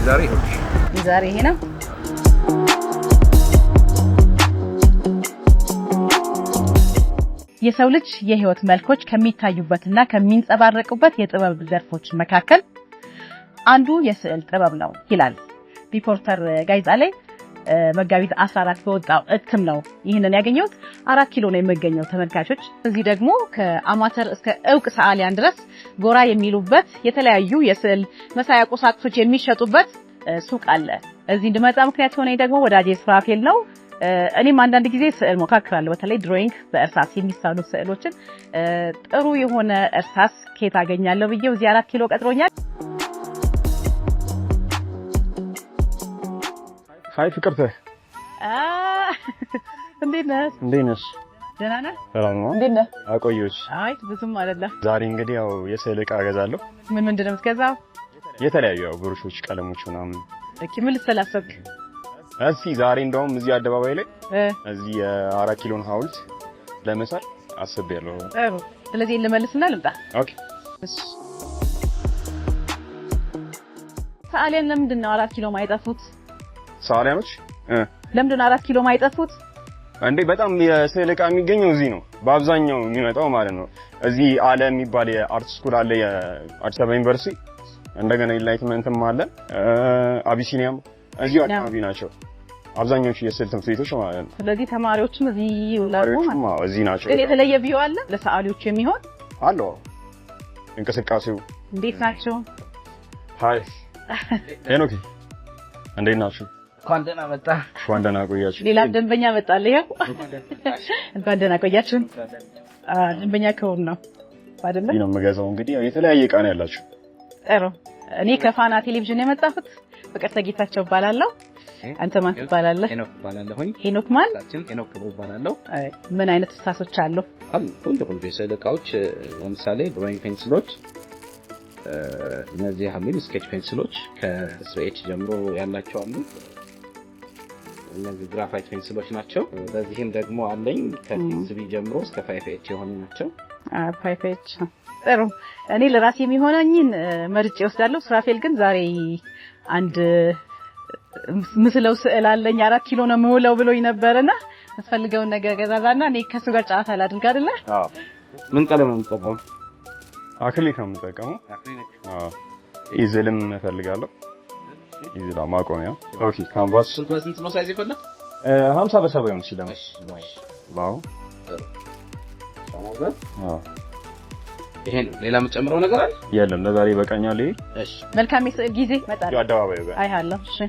ዛሬ ይሄ ነው። የሰው ልጅ የህይወት መልኮች ከሚታዩበትና ከሚንጸባረቁበት የጥበብ ዘርፎች መካከል አንዱ የስዕል ጥበብ ነው ይላል ሪፖርተር ጋዜጣ ላይ መጋቢት 14 በወጣው እትም ነው ይሄንን ያገኘሁት። 4 ኪሎ ነው የሚገኘው ተመልካቾች። እዚህ ደግሞ ከአማተር እስከ እውቅ ሰዓሊያን ድረስ ጎራ የሚሉበት የተለያዩ የስዕል መሳያ ቁሳቁሶች የሚሸጡበት ሱቅ አለ። እዚህ እንድመጣ ምክንያት ሆነኝ ደግሞ ወዳጄ ሱራፌል ነው። እኔም አንዳንድ ጊዜ ስዕል ሞካክራለሁ። በተለይ ድሮይንግ በእርሳስ የሚሳሉ ስዕሎችን ጥሩ የሆነ እርሳስ ከየት አገኛለሁ ብዬው እዚህ 4 ኪሎ ቀጥሮኛል። ሃይ ፍቅርተ እንዴት ነህ? ደህና ነህ? ሰላም ነው። እንዴት ነህ? አቆየሁሽ። አይ ብዙም አይደለም። ዛሬ እንግዲህ ያው የስዕል ዕቃ እገዛለሁ። ምንድን ነው የምትገዛው? የተለያዩ ያው ብሩሾች፣ ቀለሞች ምናምን። እኪ ምን ልትሰላሰብክ? እዚህ ዛሬ እንደውም እዚህ አደባባይ ላይ እዚህ የ4 ኪሎን ሐውልት ለመሳል አስቤያለሁ። ጥሩ። ስለዚህ ልመልስና ልምጣ። ኦኬ። ሰዓሊያን ለምንድን ነው 4 ኪሎ ማይጠፉት? ሰዓሊያኖች ለምንድን ነው 4 ኪሎ ማይጠፉት? እንዴ በጣም የስዕል ዕቃ የሚገኘው እዚህ ነው በአብዛኛው የሚመጣው ማለት ነው። እዚህ አለ የሚባል የአርት ስኩል አለ የአዲስ አበባ ዩኒቨርሲቲ። እንደገና ኢንላይትመንትም አለ አቢሲኒያም እዚህ አካባቢ ናቸው አብዛኞቹ የስዕል ትምህርት ቤቶች ማለት ነው። ስለዚህ ተማሪዎችም እዚህ ይውላሉ ማለት ነው። እዚህ ናቸው። ግን የተለየ ቪው አለ ለሰዓሊዎች የሚሆን አለው። እንቅስቃሴው እንዴት ናቸው? ሃይ ሄኖክ እንዴት ናችሁ? እንኳን ደህና መጣ። እንኳን ደህና ቆያችሁ። ሌላ ደንበኛ መጣለ። ይሄው እንኳን ደህና ቆያችሁ። ደንበኛ ከሆነ ነው አይደለ? ይሄን መጋዛው እንግዲህ የተለያየ ዕቃ ነው ያላችሁ። ጥሩ። እኔ ከፋና ቴሌቪዥን የመጣሁት ፍቅርተ ጌታቸው እባላለሁ። አንተ ማን ትባላለህ? ሄኖክ እባላለሁኝ። ሄኖክ ማን? ሄኖክ እባላለሁ። ምን አይነት እርሳሶች አሉ? ሁሉ የስዕል ዕቃዎች ለምሳሌ ድሮይንግ ፔንስሎች፣ እነዚህ አሁን ስኬች ፔንስሎች ከ3H ጀምሮ ያላቸው አሉ። እነዚህ ግራፋይት ፔንስሎች ናቸው። በዚህም ደግሞ አለኝ ከ6B ጀምሮ እስከ 5H የሆኑ ናቸው። 5H ጥሩ። እኔ ለራሴ የሚሆነኝን መርጬ ወስዳለሁ። ሱራፌል ግን ዛሬ አንድ ምስለው ስዕል አለኝ 4 ኪሎ ነው የምውለው ብሎኝ ነበርና መስፈልገውን ነገር ገዛዛና እኔ ከሱ ጋር ጨዋታ ላድርግ አይደለ? አዎ። ምን ቀለም ነው የምትጠቀመው? አክሪሊክ ነው የምጠቀመው። አዎ። ኢዝልም እፈልጋለሁ። ኢዝላ ማቆሚያ። ኦኬ። ካንቫስ ስንት ነው ሳይዝ ይፈላ? 50 በ70 ነው ሲለም። ዋው። አዎ። ይሄን ሌላ የምትጨምረው ነገር አለ? የለም ለዛሬ በቃኛል። እሺ። መልካም የስዕል ጊዜ መጣል። አደባባዩ ጋር አይሃለሁ። እሺ።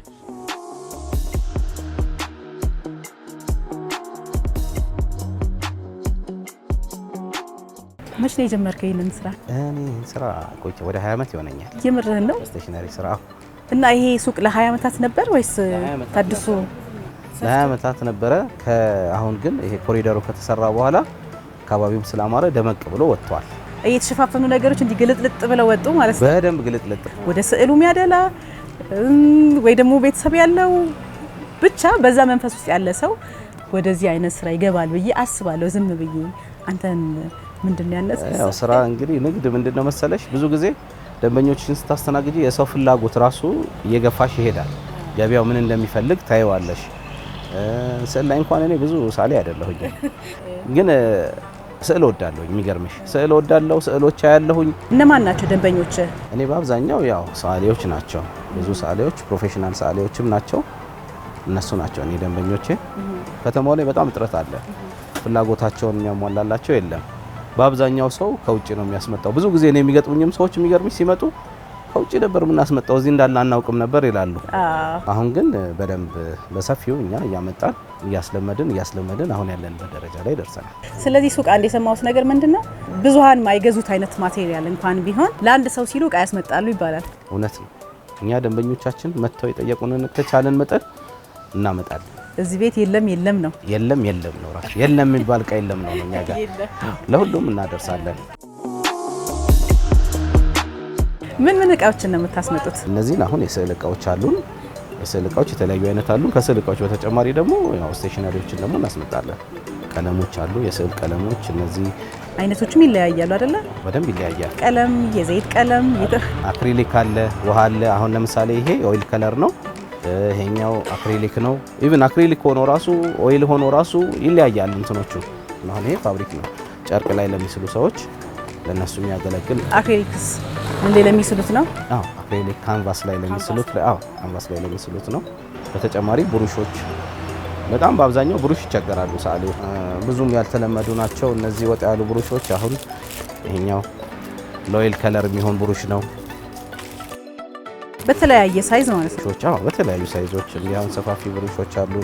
መቼ ነው የጀመርከው ይሄንን ስራ? እኔ ስራ ቆይቼ ወደ 20 ዓመት ይሆነኛል። የምርህን ነው? ስቴሽነሪ ስራ። እና ይሄ ሱቅ ለ20 ዓመታት ነበር ወይስ ታድሶ? ለ20 ዓመታት ነበረ። አሁን ግን ይሄ ኮሪደሩ ከተሰራ በኋላ አካባቢውም ስላማረ ደመቅ ብሎ ወጥቷል። የተሸፋፈኑ ነገሮች እንዲህ ግልጥልጥ ብለው ወጡ ማለት ነው። በደንብ ግልጥልጥ ወደ ስዕሉ የሚያደላ ወይ ደግሞ ቤተሰብ ያለው ብቻ በዛ መንፈስ ውስጥ ያለ ሰው ወደዚህ አይነት ስራ ይገባል ብዬ አስባለሁ። ዝም ብዬ አንተን ምንድነው ያነሰ ያው ስራ እንግዲህ ንግድ ምንድነው መሰለሽ ብዙ ጊዜ ደንበኞችን ስታስተናግጂ የሰው ፍላጎት ራሱ እየገፋሽ ይሄዳል። ገበያው ምን እንደሚፈልግ ታይዋለሽ። ስዕል ላይ እንኳን እኔ ብዙ ሳሊ አይደለሁኝ ግን ስዕል ወዳለሁ። የሚገርምሽ ስዕል ወዳለሁ። ስዕሎች ያያለሁኝ። እነማን ናቸው ደንበኞች? እኔ በአብዛኛው ያው ሳሊዎች ናቸው። ብዙ ሳሊዎች ፕሮፌሽናል ሳሊዎችም ናቸው። እነሱ ናቸው እኔ ደንበኞቼ። ከተማው ላይ በጣም እጥረት አለ። ፍላጎታቸውን የሚያሟላላቸው የለም። በአብዛኛው ሰው ከውጭ ነው የሚያስመጣው። ብዙ ጊዜ ነው የሚገጥሙኝም ሰዎች የሚገርምሽ ሲመጡ ከውጭ ነበር የምናስመጣው እዚህ እንዳለ አናውቅም ነበር ይላሉ። አሁን ግን በደንብ በሰፊው እኛ እያመጣን እያስለመድን አሁን ያለንበት ደረጃ ላይ ደርሰናል። ስለዚህ ሱቅ አንድ የሰማሁት ነገር ምንድነው ብዙሃን ማይገዙት አይነት ማቴሪያል እንኳን ቢሆን ለአንድ ሰው ሲሉ ዕቃ ያስመጣሉ ይባላል። እውነት ነው። እኛ ደንበኞቻችን መጥተው የጠየቁንን ከተቻለን መጠን እናመጣለን። እዚህ ቤት የለም ነው የለም ነው ራሱ የለም የሚባል ዕቃ የለም ነው እኛ ጋር ለሁሉም እናደርሳለን። ምን ዕቃዎችን ነው የምታስመጡት? እነዚህን አሁን የስዕል ዕቃዎች አሉን። የስዕል ዕቃዎች የተለያዩ አይነት አሉን። ከስዕል ዕቃዎች በተጨማሪ ደግሞ ያው ስቴሽነሪዎችን ደግሞ እናስመጣለን። ቀለሞች አሉ፣ የስዕል ቀለሞች። እነዚህ አይነቶችም ይለያያሉ አይደለ? በደንብ ይለያያል። ቀለም፣ የዘይት ቀለም፣ አክሪሊክ አለ፣ ውሃ አለ። አሁን ለምሳሌ ይሄ ኦይል ከለር ነው፣ ይሄኛው አክሪሊክ ነው። ኢቭን አክሪሊክ ሆኖ ራሱ ኦይል ሆኖ ራሱ ይለያያል እንትኖቹ። አሁን ይሄ ፋብሪክ ነው፣ ጨርቅ ላይ ለሚስሉ ሰዎች ለነሱ የሚያገለግል። አክሪሊክስ እንዴ ለሚስሉት ነው? አዎ አክሪሊክ ካንቫስ ላይ ለሚስሉት፣ ካንቫስ ላይ ለሚስሉት ነው። በተጨማሪ ብሩሾች በጣም በአብዛኛው ብሩሽ ይቸገራሉ ሰዓሊዎች። ብዙም ያልተለመዱ ናቸው እነዚህ ወጥ ያሉ ብሩሾች። አሁን ይሄኛው ለኦይል ከለር የሚሆን ብሩሽ ነው። በተለያየ ሳይዝ ማለት ነው። አዎ በተለያዩ ሳይዞች እንዲያውን ሰፋፊ ብሩሾች አሉ።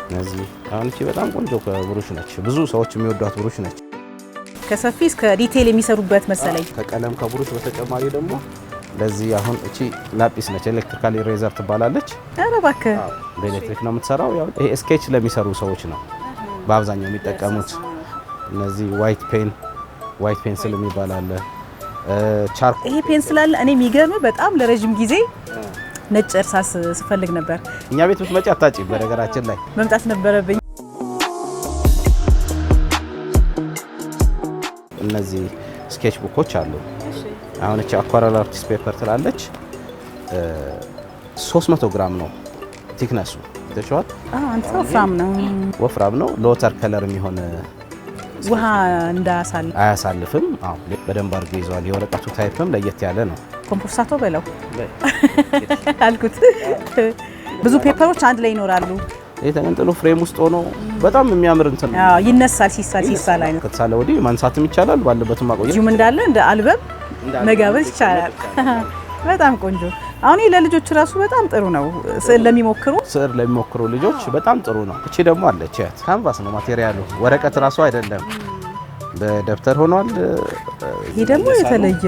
እነዚህ አሁን እቺ በጣም ቆንጆ ብሩሽ ነች። ብዙ ሰዎች የሚወዷት ብሩሽ ነች። ከሰፊ እስከ ዲቴል የሚሰሩበት መሰለኝ። ከቀለም ከብሩሽ በተጨማሪ ደግሞ ለዚህ አሁን እቺ ላጲስ ነች። ኤሌክትሪካል ኢሬዘር ትባላለች። ኧረ እባክህ በኤሌክትሪክ ነው የምትሰራው። ያው ይሄ ስኬች ለሚሰሩ ሰዎች ነው በአብዛኛው የሚጠቀሙት። እነዚህ ዋይት ፔንስል የሚባል አለ። ቻርክ ይሄ ፔንስል አለ። እኔ የሚገርም በጣም ለረጅም ጊዜ ነጭ እርሳስ ስፈልግ ነበር። እኛ ቤት ብትመጪ አታጪም። በነገራችን ላይ መምጣት ነበረብኝ። እነዚህ ስኬች ቡኮች አሉ። አሁን እቺ አኳረል አርቲስት ፔፐር ትላለች። 300 ግራም ነው ቲክነሱ። ተቻለ አንተ ወፍራም ነው። ለወተር ከለር የሚሆን ውሃ እንዳያሳልፍ አያሳልፍም። አዎ በደንብ አድርጎ ይዟል። የወረቀቱ ታይፕም ለየት ያለ ነው። ኮምፖርሳቶ በለው አልኩት። ብዙ ፔፐሮች አንድ ላይ ይኖራሉ። ይሄ ተንጠልጥሎ ፍሬም ውስጥ ሆኖ በጣም የሚያምር እንትን ነው። ይነሳል። ሲሳል አይነት ከተሳለ ወዲህ ማንሳትም ይቻላል። ባለበትም ማቆየት ጁም እንዳለ እንደ አልበም መጋበዝ ይቻላል። በጣም ቆንጆ። አሁን ለልጆች ራሱ በጣም ጥሩ ነው። ስዕል ለሚሞክሩ ልጆች በጣም ጥሩ ነው። እቺ ደግሞ አለች ካንቫስ ነው ማቴሪያሉ፣ ወረቀት ራሱ አይደለም። በደብተር ሆኗል። ይሄ ደግሞ የተለየ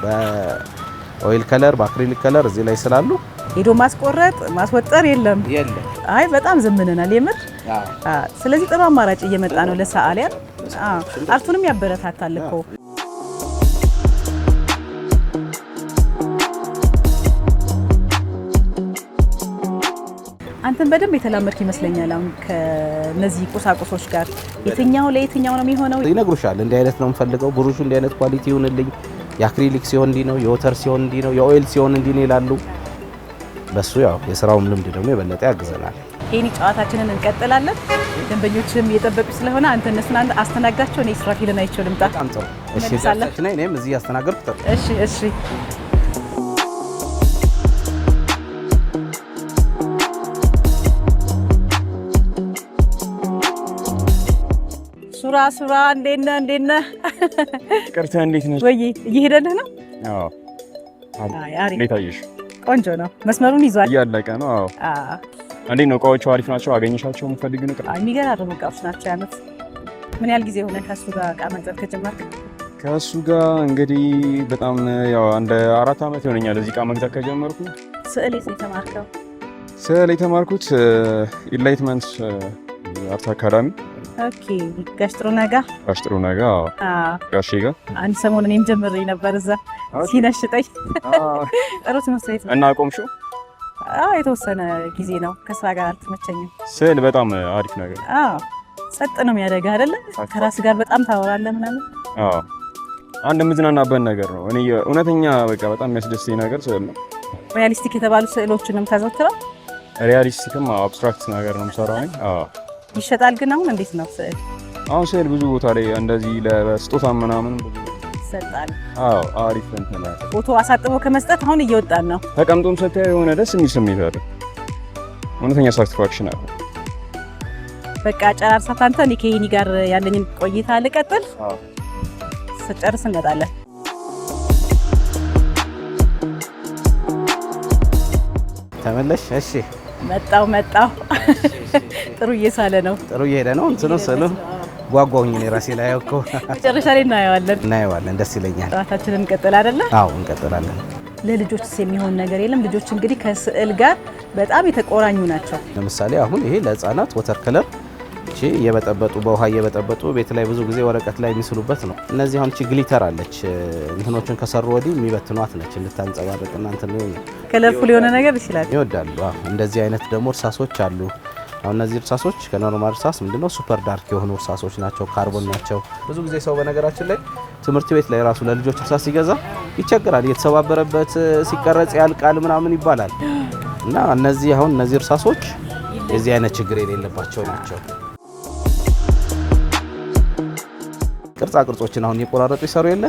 በኦይል ከለር በአክሪሊክ ከለር እዚህ ላይ ስላሉ ሄዶ ማስቆረጥ ማስወጠር የለም። አይ በጣም ዘመነናል የምር። ስለዚህ ጥሩ አማራጭ እየመጣ ነው ለሰዓሊያን። አርቱንም ያበረታታል እኮ። አንተን በደንብ የተላመድክ ይመስለኛል። አሁን ከነዚህ ቁሳቁሶች ጋር የትኛው ለየትኛው ነው የሚሆነው ይነግሩሻል። እንዲህ አይነት ነው የምፈልገው፣ ብሩሹ እንዲህ አይነት ኳሊቲ ይሁንልኝ፣ የአክሪሊክ ሲሆን እንዲህ ነው፣ የወተር ሲሆን እንዲህ ነው፣ የኦይል ሲሆን እንዲህ ነው ይላሉ። በሱ ያው የስራውም ልምድ ደግሞ የበለጠ ያግዘናል። ይሄን ጨዋታችንን እንቀጥላለን። ደንበኞችም እየጠበቁ ስለሆነ አንተ እነሱን አስተናግዳቸው። እኔ ስራፊልን አይቼው ልምጣ። በጣም ጥሩ። እሺ ዳታችን ነኝ እኔም እዚህ ያስተናግድኩ። እሺ ሱራ እንዴት ነህ? ቅርታ እንዴት ነሽ? ወይ እየሄደልህ ነው? አዎ። አሪፍ። እንዴት አየሽ? ቆንጆ ነው። መስመሩን ይዟል። እያለቀ ነው። አዎ። እንዴት ነው? እቃዎቹ አሪፍ ናቸው? አገኘሻቸው? የምትፈልጊው ነው? የሚገራርሙ እቃዎች ናቸው ያሉት። ምን ያህል ጊዜ ሆነ ከሱ ጋር እቃ መግዛት ከጀመርክ? ከሱ ጋር እንግዲህ በጣም ያው አንድ 4 ዓመት ይሆነኛል እዚህ እቃ መግዛት ከጀመርኩ። ስዕል የት ነው የተማርከው? ስዕል የተማርኩት ኢንላይትመንት አርት አካዳሚ። ኦኬ። ጋሽ ጥሩ ነጋ። ጋሼ ጋር አንድ ሰሞኑን እኔም ጀምሬ ነበር እዛ ሲነሽጠኝ። ጥሩ ትምህርት ቤት ነው። እና አቆምሽው? የተወሰነ ጊዜ ነው። ከስራ ጋር አልተመቸኝም። ስዕል በጣም አሪፍ ነገር። ጸጥ ነው የሚያደርግህ አይደለ? ከራስ ጋር በጣም ታወራለህ ምናምን። አንድ የምዝናናበት ነገር ነው። እኔ እውነተኛ በቃ በጣም የሚያስደስተኝ ነገር ስዕል ነው። ሪያሊስቲክ የተባሉ ስዕሎችንም ታዘውትራል? ሪያሊስቲክም አብስትራክት ነገር ነው የምሰራው እኔ። ይሸጣል ግን አሁን እንዴት ነው ስዕል? አሁን ስዕል ብዙ ቦታ ላይ እንደዚህ ለስጦታ ምናምን ብዙ ይሰጣል። አሪፍ እንትን ነው። ፎቶ አሳጥቦ ከመስጠት አሁን እየወጣን ነው። ተቀምጦም ስታይ የሆነ ደስ የሚል ስሜት አለ። እውነተኛ ሳቲስፋክሽን አለ። በቃ ጨራርሳት አንተ። እኔ ከይኒ ጋር ያለኝን ቆይታ ልቀጥል። ስጨርስ እንመጣለን። ተመለሽ? እሺ መጣው ጥሩ እየሳለ ነው። ጥሩ እየሄደ ነው። እንትኑ ስዕሉ ጓጓሁኝ እኔ ራሴ ላይ እኮ። መጨረሻ ላይ እናየዋለን። ደስ ይለኛል። ጨዋታችንን እንቀጥል አይደለ? አዎ እንቀጥላለን። ለልጆችስ የሚሆን ነገር የለም? ልጆች እንግዲህ ከስዕል ጋር በጣም የተቆራኙ ናቸው። ለምሳሌ አሁን ይሄ ለህፃናት ወተር ከለር እቺ እየበጠበጡ በውሃ እየበጠበጡ ቤት ላይ ብዙ ጊዜ ወረቀት ላይ የሚስሉበት ነው። እነዚህ አሁን እቺ ግሊተር አለች። እንትኖችን ከሰሩ ወዲህ የሚበትኗት ነች እንድታንጸባርቅና እንትን ነው። ከለርፉል የሆነ ነገር ይችላል ይወዳሉ። እንደዚህ አይነት ደግሞ እርሳሶች አሉ። አሁን እነዚህ እርሳሶች ከኖርማል እርሳስ ምንድነው ሱፐር ዳርክ የሆኑ እርሳሶች ናቸው፣ ካርቦን ናቸው። ብዙ ጊዜ ሰው በነገራችን ላይ ትምህርት ቤት ላይ ራሱ ለልጆች እርሳስ ሲገዛ ይቸገራል፣ የተሰባበረበት ሲቀረጽ ያልቃል ምናምን ይባላል። እና እነዚህ እርሳሶች የዚህ አይነት ችግር የሌለባቸው ናቸው። ቅርጻ ቅርጾችን አሁን እየቆራረጡ ይሰሩ የለ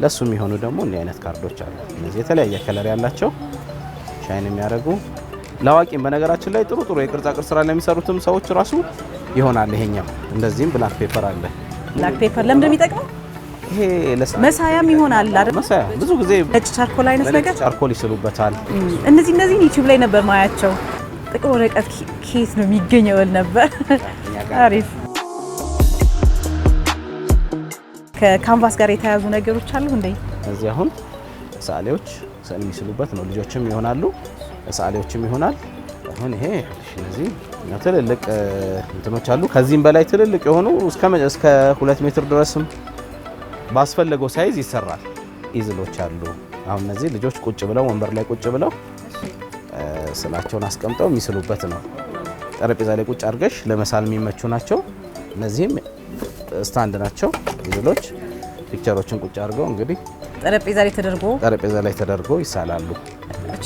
ለሱ የሚሆኑ ደግሞ እንዲህ አይነት ካርዶች አሉ። እነዚህ የተለያየ ከለር ያላቸው ሻይን የሚያደርጉ ለአዋቂም በነገራችን ላይ ጥሩ የቅርጻ ቅርጽ ስራ ለሚሰሩትም ሰዎች ራሱ ይሆናል። ይሄኛው እንደዚህም ብላክ ፔፐር አለ። ብላክ ፔፐር ለምን እንደሚጠቅመው ይሄ መሳያም ይሆናል አይደል? መሳያ ብዙ ጊዜ ነጭ ቻርኮል አይነት ነገር ቻርኮል ይስሉበታል። እነዚህ ዩቲዩብ ላይ ነበር ማያቸው። ጥቁር ወረቀት ኬት ነው የሚገኘው ነበር። አሪፍ ከካንቫስ ጋር የተያዙ ነገሮች አሉ እንዴ? እዚህ አሁን ሰዓሊዎች ስዕል የሚስሉበት ነው። ልጆችም ይሆናሉ፣ ሰዓሊዎችም ይሆናል። አሁን ይሄ እነዚህ ትልልቅ እንትኖች አሉ። ከዚህም በላይ ትልልቅ የሆኑ እስከ 2 ሜትር ድረስም ባስፈለገው ሳይዝ ይሰራል። ኢዝሎች አሉ። አሁን እነዚህ ልጆች ቁጭ ብለው ወንበር ላይ ቁጭ ብለው ስዕላቸውን አስቀምጠው የሚስሉበት ነው። ጠረጴዛ ላይ ቁጭ አድርገሽ ለመሳል የሚመቹ ናቸው። እነዚህም ስታንድ ናቸው። ኢዝሎች ፒክቸሮችን ቁጭ አድርገው እንግዲህ ጠረጴዛ ላይ ተደርጎ ይሳላሉ። እቺ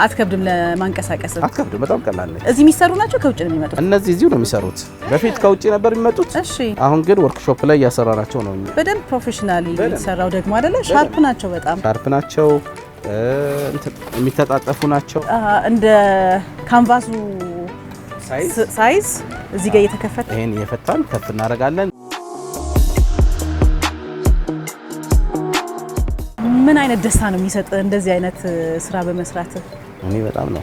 አትከብድም ለማንቀሳቀስ? አትከብድም፣ በጣም ቀላል ነች። እዚህ የሚሰሩ ናቸው ከውጭ ነው የሚመጡት? እነዚህ እዚሁ ነው የሚሰሩት። በፊት ከውጭ ነበር የሚመጡት። እሺ፣ አሁን ግን ወርክሾፕ ላይ እያሰራናቸው ነው። በደንብ ፕሮፌሽናሊ የሚሰራው ደግሞ አይደለ? ሻርፕ ናቸው፣ በጣም ሻርፕ ናቸው። የሚተጣጠፉ ናቸው። እንደ ካንቫሱ ሳይዝ እዚህ ጋር እየተከፈተ ይሄን እየፈታን ከፍ እናደርጋለን። ምን አይነት ደስታ ነው የሚሰጥ እንደዚህ አይነት ስራ በመስራት? እኔ በጣም ነው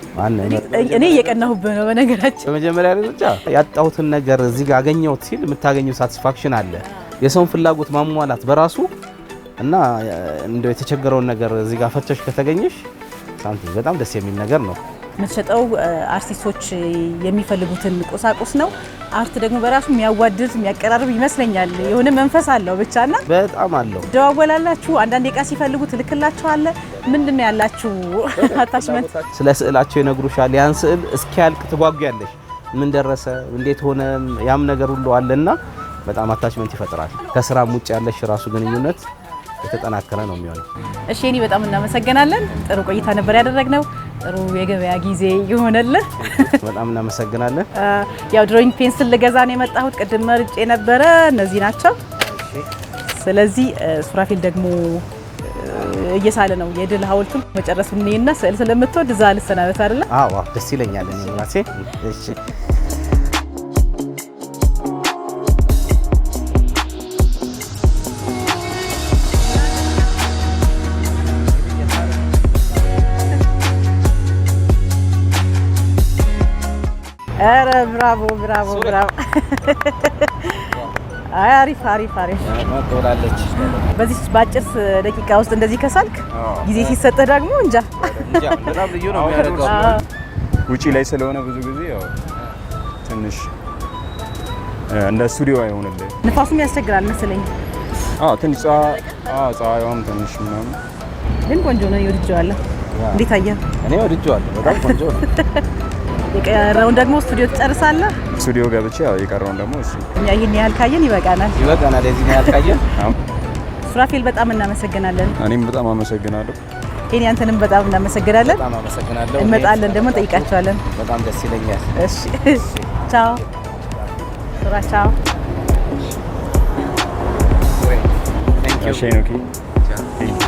እኔ እየቀናሁብህ ነው። በነገራችን በመጀመሪያ ደረጃ ያጣሁትን ነገር እዚህ ጋር አገኘሁት ሲል የምታገኘው ሳቲስፋክሽን አለ። የሰውን ፍላጎት ማሟላት በራሱ እና እንደው የተቸገረውን ነገር እዚህ ጋር ፈተሽ ከተገኘሽ ሳንቲም በጣም ደስ የሚል ነገር ነው። የምትሸጠው አርቲስቶች የሚፈልጉትን ቁሳቁስ ነው። አርት ደግሞ በራሱ የሚያዋድድ የሚያቀራርብ ይመስለኛል። የሆነ መንፈስ አለው ብቻና በጣም አለው። ደዋወላላችሁ? አንዳንድ ዕቃ ሲፈልጉ ትልክላችኋል? ምንድነው ያላችሁ አታችመንት? ስለ ስዕላቸው ይነግሩሻል። ያን ስዕል እስኪያልቅ ትጓጓያለሽ። ምን ደረሰ፣ እንዴት ሆነ፣ ያም ነገር ሁሉ አለና በጣም አታችመንት ይፈጥራል። ከስራም ውጭ ያለሽ ራሱ ግንኙነት የተጠናከረ ነው የሚሆነው። እሺ፣ እኔ በጣም እናመሰግናለን። ጥሩ ቆይታ ነበር ያደረግነው። ጥሩ የገበያ ጊዜ ይሆነልህ። በጣም እናመሰግናለን። ያው ድሮይንግ ፔንስል ልገዛ ነው የመጣሁት። ቅድም መርጬ ነበረ። እነዚህ ናቸው። ስለዚህ ሱራፌል ደግሞ እየሳለ ነው የድል ሐውልቱን መጨረሱን እኔና ስዕል ስለምትወድ እዛ ልሰናበት አይደለ? አዎ፣ ደስ ይለኛል እኔ ራሴ። እሺ ኧረ ብራቮ ብራቮ ብራቮ! አሪፍ ትወላለች። በዚህ በአጭር ደቂቃ ውስጥ እንደዚህ ከሳልክ ጊዜ ሲሰጥህ ደግሞ እንጃ በጣም ልዩ ነው የሚያደርገው። ውጪ ላይ ስለሆነ ብዙ ጊዜ ያው ትንሽ እንደ ስቱዲዮ አይሆንልህ። ንፋሱም ያስቸግራል መሰለኝ። ትንሽ ፀሐይዋም ትንሽ ምናምን፣ ግን ቆንጆ ነው። ይወድጀዋለሁ። እንዴት አየህ? እኔ ወድጀዋለሁ። በጣም ቆንጆ ነው። የቀረውን ደግሞ ስቱዲዮ ትጨርሳለህ? ስቱዲዮ ገብቼ ያው የቀረውን ደግሞ እሺ፣ እኛ ይሄን ያህል ካየን ይበቃናል። የዚህ ያህል ካየን። ሱራፌል በጣም እናመሰግናለን። እኔም በጣም አመሰግናለሁ። እኔ አንተንም በጣም እናመሰግናለን። በጣም አመሰግናለሁ። እንመጣለን ደግሞ እንጠይቃቸዋለን። በጣም ደስ ይለኛል። እሺ፣ ቻው ሱራ፣ ቻው። እሺ ነው